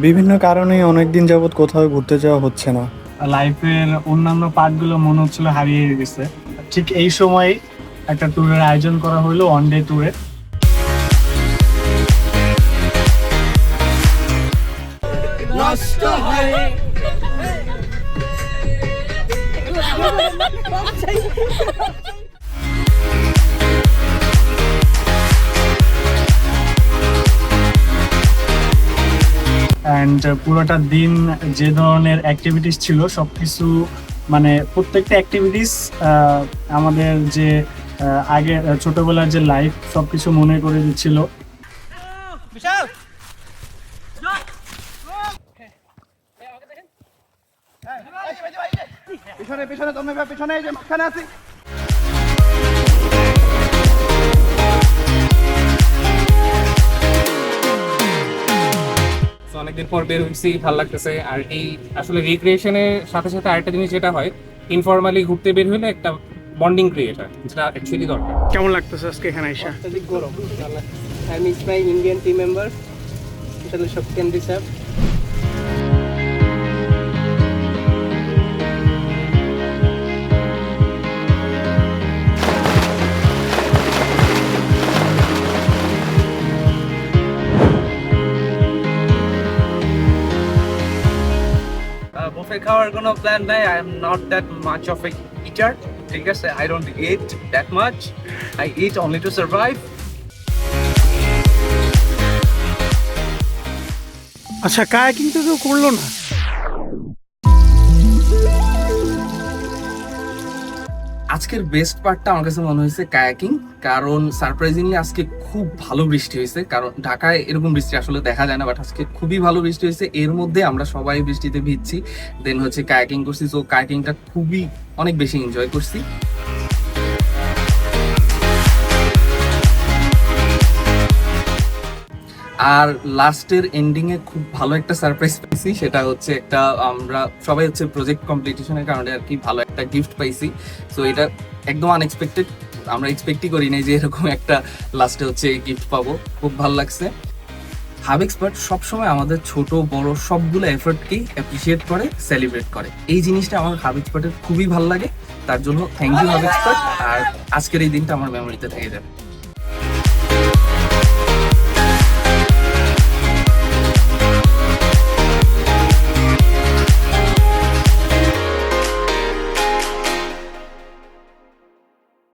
বিভিন্ন কারণে অনেকদিন যাবৎ কোথাও ঘুরতে যাওয়া হচ্ছে না। লাইফের অন্যান্য পার্টগুলো মনে হচ্ছিল হারিয়ে গেছে। ঠিক এই সময় একটা ট্যুরের আয়োজন করা হলো, ওয়ান ডে ট্যুরে। অ্যান্ড পুরোটা দিন যে ধরনের অ্যাক্টিভিটিস ছিল সবকিছু, মানে প্রত্যেকটা অ্যাক্টিভিটিস আমাদের যে আগে ছোটবেলার যে লাইফ সবকিছু মনে করে দিচ্ছিল। পিছনে পিছনে তোমরা পিছনে এই যে মাঝখানে আছি। অনেকদিন পর বের হয়েছি, ভালো লাগতেছে। আর এই আসলে রিক্রিয়েশনের সাথে সাথে আরেকটা জিনিস যেটা হয়, ইনফরমালি ঘুরতে বের হলে একটা বন্ডিং ক্রিয়েট হয়, যেটা অ্যাকচুয়ালি দরকার। কেমন লাগতেছে আজকে এখানে আইসা? গরম। I miss my Indian team member, especially Shakti sir. Buffet খাওয়ার কোনো প্ল্যান নাই। I am not that much of a eater, ঠিক আছে? I don't eat that much, I eat only to survive. আচ্ছা, কায়াকিং তো কেউ করলো না। আজকের বেস্ট পার্টটা আমার কাছে মনে হয়েছে কায়াকিং, কারণ সারপ্রাইজিংলি আজকে খুব ভালো বৃষ্টি হয়েছে। কারণ ঢাকায় এরকম বৃষ্টি আসলে দেখা যায় না, বাট আজকে খুবই ভালো বৃষ্টি হয়েছে। এর মধ্যে আমরা সবাই বৃষ্টিতে ভিজছি, দেন হচ্ছে কায়াকিং করছি। সো কায়াকিংটা খুবই অনেক বেশি এনজয় করছি। আর লাস্টের এন্ডিং এ খুব ভালো একটা সারপ্রাইজ পাইছি, সেটা হচ্ছে একটা, আমরা সবাই হচ্ছে প্রজেক্ট কম্পিটিশনের কারণে আর কি ভালো একটা গিফট পাইছি। সো এটা একদম আনএক্সপেক্টেড, আমরা এক্সপেক্টই করি নাই যে এরকম একটা লাস্টে হচ্ছে গিফট পাবো। খুব ভালো লাগছে। হাব এক্সপার্ট সবসময় আমাদের ছোট বড় সবগুলো এফোর্টকেই অ্যাপ্রিসিয়েট করে, সেলিব্রেট করে। এই জিনিসটা আমার হাব এক্সপার্টের খুবই ভালো লাগে। তার জন্য থ্যাংক ইউ হাব এক্সপার্ট। আর আজকের এই দিনটা আমার মেমোরিতে থেকে যাবে।